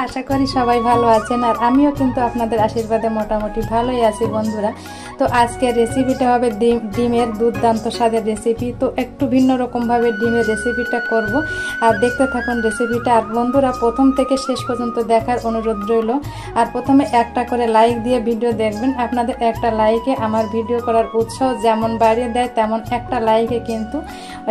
আশা করি সবাই ভালো আছেন আর আমিও কিন্তু আপনাদের আশীর্বাদে মোটামুটি ভালোই আছি বন্ধুরা। তো আজকের রেসিপিটা হবে ডিমের দুর্দান্ত স্বাদের রেসিপি। তো একটু ভিন্ন রকমভাবে ডিমের রেসিপিটা করব আর দেখতে থাকুন রেসিপিটা। আর বন্ধুরা প্রথম থেকে শেষ পর্যন্ত দেখার অনুরোধ রইল। আর প্রথমে একটা করে লাইক দিয়ে ভিডিও দেখবেন। আপনাদের একটা লাইকে আমার ভিডিও করার উৎসাহ যেমন বাড়িয়ে দেয়, তেমন একটা লাইকে কিন্তু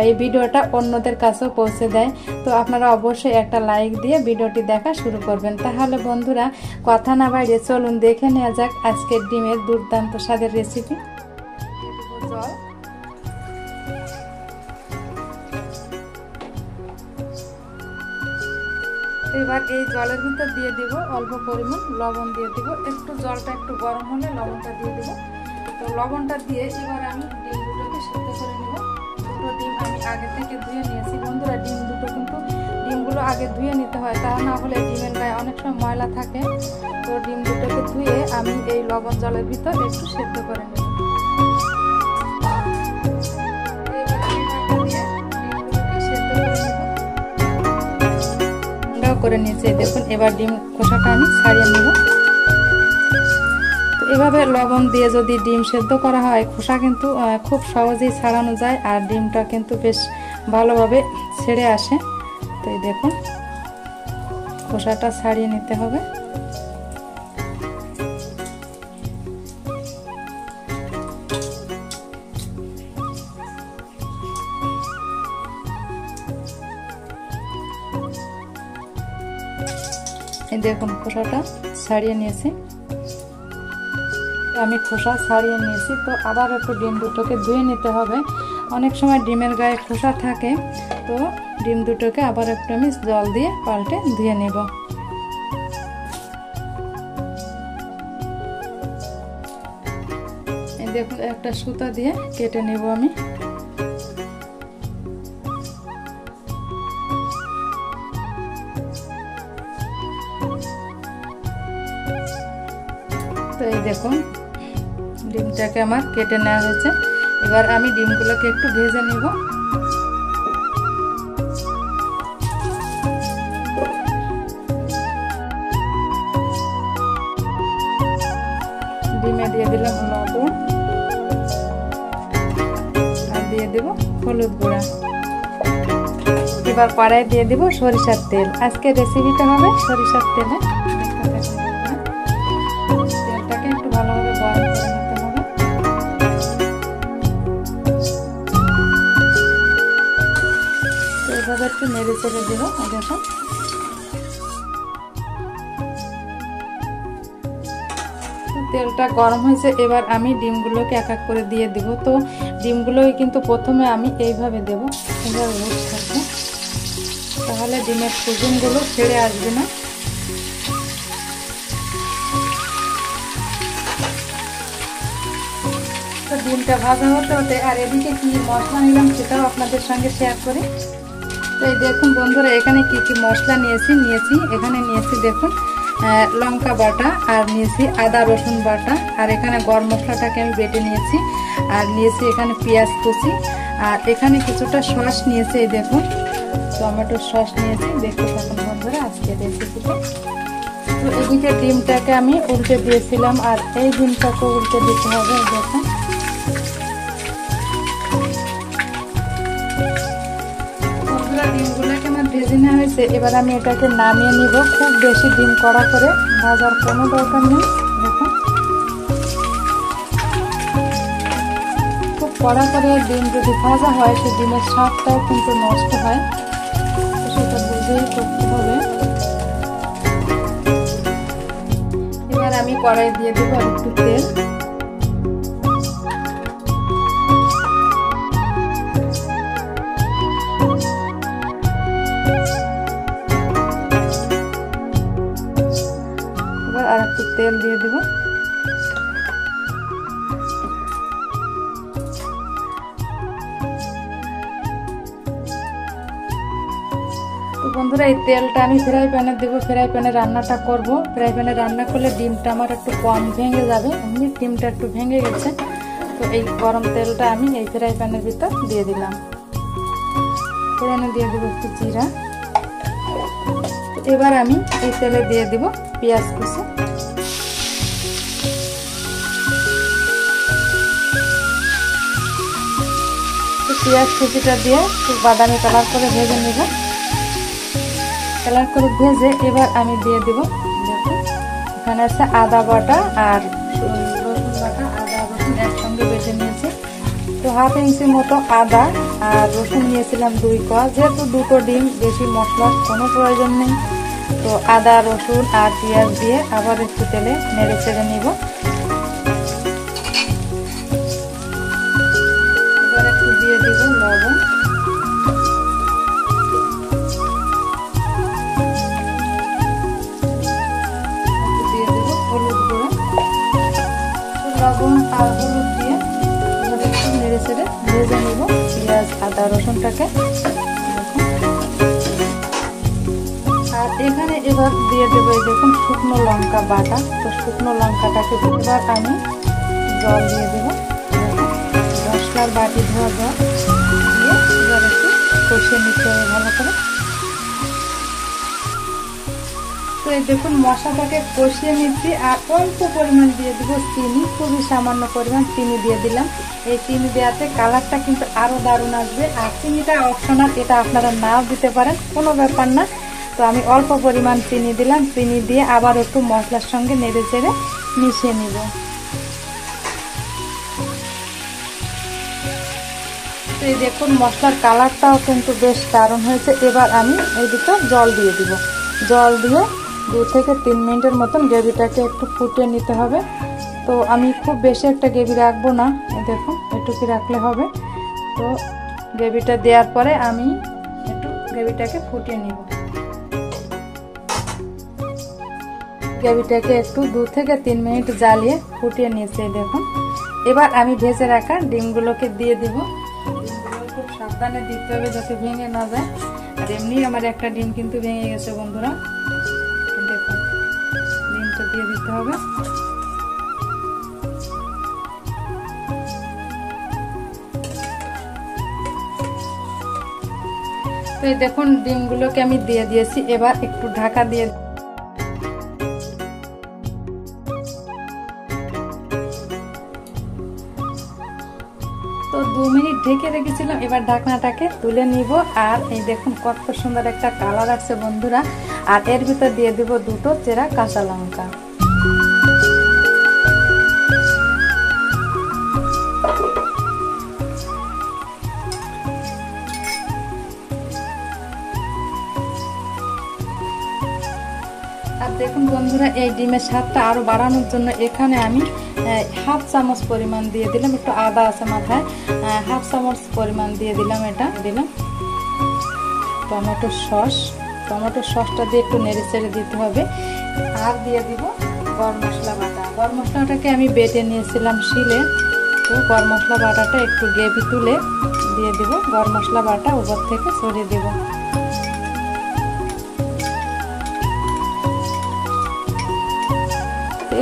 এই ভিডিওটা অন্যদের কাছেও পৌঁছে দেয়। তো আপনারা অবশ্যই একটা লাইক দিয়ে ভিডিওটি দেখা শুরু করবেন। তাহলে বন্ধুরা কথা না বাড়িয়ে চলুন দেখে নেওয়া যাক আজকের ডিমের দুর্দান্ত স্বাদের রেসিপি। জল, এবার এই জলের ভিতর দিয়ে দিব অল্প পরিমাণ লবণ দিয়ে দিব। একটু জলটা একটু গরম হলে লবণটা দিয়ে দিব। তো লবণটা দিয়ে এবার আমি ডিম দুটোকে সিদ্ধ করে নেব। দুটো ডিম আমি আগে থেকে ধুয়ে নিয়েছি বন্ধুরা। ডিমগুলো আগে ধুয়ে নিতে হয়, তা না হলে ডিমের গায়ে অনেক সময় ময়লা থাকে। তো ডিম দুটোকে ধুয়ে আমি এই লবণ জলের ভিতর একটু সিদ্ধ করে নেব। করে নিয়েছি দেখুন। এবার ডিম খোসাটা আমি ছাড়িয়ে নেব। তো এভাবে লবণ দিয়ে যদি ডিম সেদ্ধ করা হয় খোসা কিন্তু খুব সহজেই ছাড়ানো যায় আর ডিমটা কিন্তু বেশ ভালোভাবে ছেড়ে আসে। তো এই দেখুন খোসাটা ছাড়িয়ে নিতে হবে। দেখুন খোসাটা ছাড়িয়ে নিয়েছি। আমি খোসা ছাড়িয়ে নিয়েছি। তো আবার একটু ডিম দুটোকে ধুয়ে নিতে হবে। অনেক সময় ডিমের গায়ে খোসা থাকে। তো ডিম দুটোকে আবার একটু আমি জল দিয়ে পাল্টে ধুয়ে নেব। এই দেখুন একটা সুতা দিয়ে কেটে নেব আমি। তো এই দেখুন ডিমটাকে আমার কেটে নেওয়া হয়েছে। এবার আমি ডিমগুলোকে একটু ভেজে নিব। ডিমে দিয়ে দিলাম লবণ আর দিয়ে দেব হলুদ গুঁড়া। এবার কড়াই দিয়ে দিব সরিষার তেল। আজকে রেসিপিটা হবে সরিষার তেলে। তেলটাকে একটু ভালোভাবে গরম করে নিতে হবে। তো এভাবে একটু নেড়ে চেড়ে দেব। দেখুন তেলটা গরম হয়েছে। এবার আমি ডিমগুলোকে এক এক করে দিয়ে দিব। তো ডিমগুলোই কিন্তু প্রথমে আমি এইভাবে দেব, এইভাবে রোজ থাকবে, তাহলে ডিমের কুসুমগুলো ছেড়ে আসবে না। তো ডিমটা ভাজা হতে হতে আর এদিকে কি মশলা নিলাম সেটাও আপনাদের সঙ্গে শেয়ার করি। তো এই দেখুন বন্ধুরা এখানে কি কি মশলা নিয়েছি এখানে নিয়েছি দেখুন লঙ্কা বাটা, আর নিয়েছি আদা রসুন বাটা, আর এখানে গরম মশলাটাকে আমি বেটে নিয়েছি, আর নিয়েছি এখানে পেঁয়াজ কুচি, আর এখানে কিছুটা সস নিয়েছি। এই দেখুন টমেটো সস নিয়েছি। দেখতে থাকুন বন্ধুরা আজকের রেসিপিটা। তো এদিকে ডিমটাকে আমি উল্টে দিয়েছিলাম আর এই ডিমটাকে উল্টে দিতে হবে। দেখুন বন্ধুরা ডিমগুলোকে আমার ভেজে নেওয়া হয়েছে। এবার আমি এটাকে নামিয়ে নিব। খুব বেশি ডিম কড়া করে ভাজার কোনো দরকার নেই। দেখুন খুব কড়া করে ডিম যদি ভাজা হয় সেই ডিমের স্বাদটাও কিন্তু নষ্ট হয়। সেটা বুঝেই করতে হবে। এবার আমি কড়াই দিয়ে দেবো আর একটু তেল। এবার আর একটু তেল দিয়ে দেবো। তো বন্ধুরা এই তেলটা আমি ফ্রাই প্যানে দেবো। ফ্রাই প্যানে রান্নাটা করব। ফ্রাই প্যানে রান্না করলে ডিমটা আমার একটু কম ভেঙে যাবে। এমনি ডিমটা একটু ভেঙে গেছে। তো এই গরম তেলটা আমি এই ফ্রাই প্যানের ভিতর দিয়ে দিলাম। ফোড়নে দিয়ে দেবো একটু জিরা। এবার আমি এই তেলে দিয়ে দিব পেঁয়াজ কুচি। পেঁয়াজ কুচিটা দিয়ে খুব বাদামি কালার করে ভেজে নেব। কালার করে ভেজে এবার আমি দিয়ে দিব, দেখুন এখানে আছে আদা বাটা আর রসুন বাটা। আদা রসুন একসঙ্গে বেটে নিয়েছি। তো হাফ ইঞ্চি মতো আদা আর রসুন নিয়েছিলাম 2 কোয়া। যেহেতু 2টো ডিম, বেশি মশলার কোনো প্রয়োজন নেই। তো আদা রসুন আর পেঁয়াজ দিয়ে আবার একটু তেলে নেড়ে চেড়ে নিব। এবার একটু দিয়ে দিব লবণ, দিয়ে দিব হলুদ গুঁড়ো। লবণ আর হলুদ দিয়ে একটু নেড়ে চেড়ে ভেজে নিব পেঁয়াজ আদা রসুনটাকে। আর এখানে এবার দিয়ে দেবো এই দেখুন শুকনো লঙ্কা বাটা। তো শুকনো লঙ্কাটাকে এবার আমি জল দিয়ে দেবো। মশলার বাটি ধোয়া জল দিয়ে এবার একটু কষিয়ে নিতে হবে ভালো করে। তো এই দেখুন মশলাটাকে কষিয়ে নিচ্ছি। আর অল্প পরিমাণ দিয়ে দেবো চিনি, খুবই সামান্য পরিমাণ চিনি দিয়ে দিলাম। এই চিনি দেওয়াতে কালারটা কিন্তু আরও দারুণ আসবে। আর চিনিটা অপশনাল, এটা আপনারা নাও দিতে পারেন, কোনো ব্যাপার না। তো আমি অল্প পরিমাণ চিনি দিলাম। চিনি দিয়ে আবার একটু মশলার সঙ্গে নেড়ে চেড়ে মিশিয়ে নিব। তো এই দেখুন মশলার কালারটাও কিন্তু বেশ দারুণ হয়েছে। এবার আমি এই দিকে জল দিয়ে দিব। জল দিয়ে 2 থেকে 3 মিনিটের মতন গ্রেভিটাকে একটু ফুটিয়ে নিতে হবে। তো আমি খুব বেশি একটা গ্রেভি রাখবো না, এই দেখুন এটুকু রাখলে হবে। তো গ্রেভিটা দেওয়ার পরে আমি একটু গ্রেভিটাকে ফুটিয়ে নিব। গ্রেভিটাকে একটু 2 থেকে 3 মিনিট জ্বালিয়ে ফুটিয়ে নিয়েছি দেখুন। এবার আমি ভেজে রাখা ডিমগুলোকে দিয়ে দিব। ডিমগুলো খুব সাবধানে দিতে হবে যাতে ভেঙে না যায়। আর এমনি আমার একটা ডিম কিন্তু ভেঙে গেছে বন্ধুরা, দেখুন ডিমটা দিয়ে দিতে হবে। তো এই দেখুন ডিমগুলোকে আমি দিয়ে দিয়েছি। এবার একটু ঢাকা দিয়ে তো 2 মিনিট ঢেকে রেখেছিলাম। এবার ঢাকনাটাকে তুলে নিব। আর এই দেখুন কত সুন্দর একটা কালার আসছে বন্ধুরা। আর এর ভিতর দিয়ে দিব 2টো চেরা কাঁচা লঙ্কা। আর দেখুন বন্ধুরা এই ডিমের স্বাদটা আরো বাড়ানোর জন্য এখানে আমি হাফ চামচ পরিমাণ দিয়ে দিলাম, একটু আদা আছে মাথায়, হাফ চামচ পরিমাণ দিয়ে দিলাম। এটা দিলাম টমেটো সস। টমেটো সসটা দিয়ে একটু নেড়ে চেড়ে দিতে হবে। আর দিয়ে দিব গরম মশলা বাটা। গরম মশলাটাকে আমি বেটে নিয়েছিলাম শিলে। তো গরম মশলা বাটাটা একটু গ্রেভি তুলে দিয়ে দিব। গরম মশলা বাটা উপর থেকে ছড়িয়ে দেব।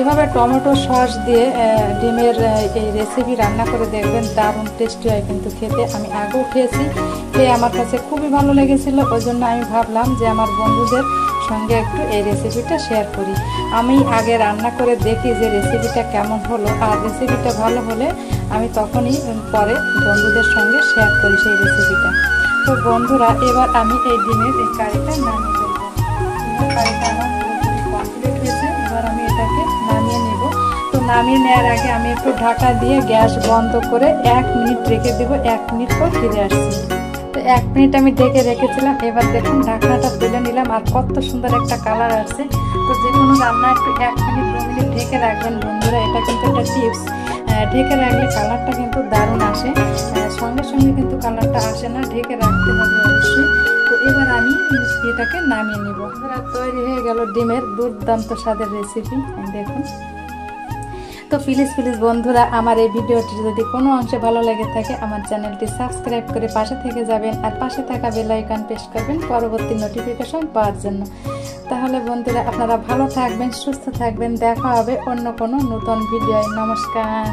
এভাবে টমেটো সস দিয়ে ডিমের এই রেসিপি রান্না করে দেখবেন, দারুণ টেস্টি হয় কিন্তু খেতে। আমি আগেও খেয়েছি, খেয়ে আমার কাছে খুবই ভালো লেগেছিল। ওই জন্য আমি ভাবলাম যে আমার বন্ধুদের সঙ্গে একটু এই রেসিপিটা শেয়ার করি। আমি আগে রান্না করে দেখি যে রেসিপিটা কেমন হলো। আর রেসিপিটা ভালো হলে আমি তখনই পরে বন্ধুদের সঙ্গে শেয়ার করি সেই রেসিপিটা। তো বন্ধুরা এবার আমি এই ডিমের এই কারিটা নামিয়ে ফেলবো। ডিমের কারিটা আমার পুরোপুরি কমপ্লিট হয়েছে। এবার আমি এটাকে নামিয়ে নেব। তো নামিয়ে নেওয়ার আগে আমি একটু ঢাকা দিয়ে গ্যাস বন্ধ করে 1 মিনিট রেখে দেবো। 1 মিনিট পর ফিরে আসছি। তো 1 মিনিট আমি ঢেকে রেখেছিলাম। এবার দেখুন ঢাকনাটা তুলে নিলাম। আর কত সুন্দর একটা কালার আসছে। তো যে কোনো রান্না একটু 1 মিনিট 2 মিনিট ঢেকে রাখবেন বন্ধুরা। এটা কিন্তু একটা টিপস। ঢেকে রাখলে কালারটা কিন্তু দারুণ আসে। সঙ্গে সঙ্গে কিন্তু কালারটা আসে না, ঢেকে রাখতে হবে অবশ্যই। তো এবার আমি এটাকে নামিয়ে নিব। তৈরি হয়ে গেল ডিমের দুর্দান্ত স্বাদের রেসিপি, দেখুন। তো প্লিজ বন্ধুরা আমার এই ভিডিওটি যদি কোনো অংশে ভালো লেগে থাকে আমার চ্যানেলটি সাবস্ক্রাইব করে পাশে থেকে যাবেন। আর পাশে থাকা বেল আইকন প্রেস করবেন পরবর্তী নোটিফিকেশন পাওয়ার জন্য। তাহলে বন্ধুরা আপনারা ভালো থাকবেন, সুস্থ থাকবেন। দেখা হবে অন্য কোনো নতুন ভিডিওয়। নমস্কার।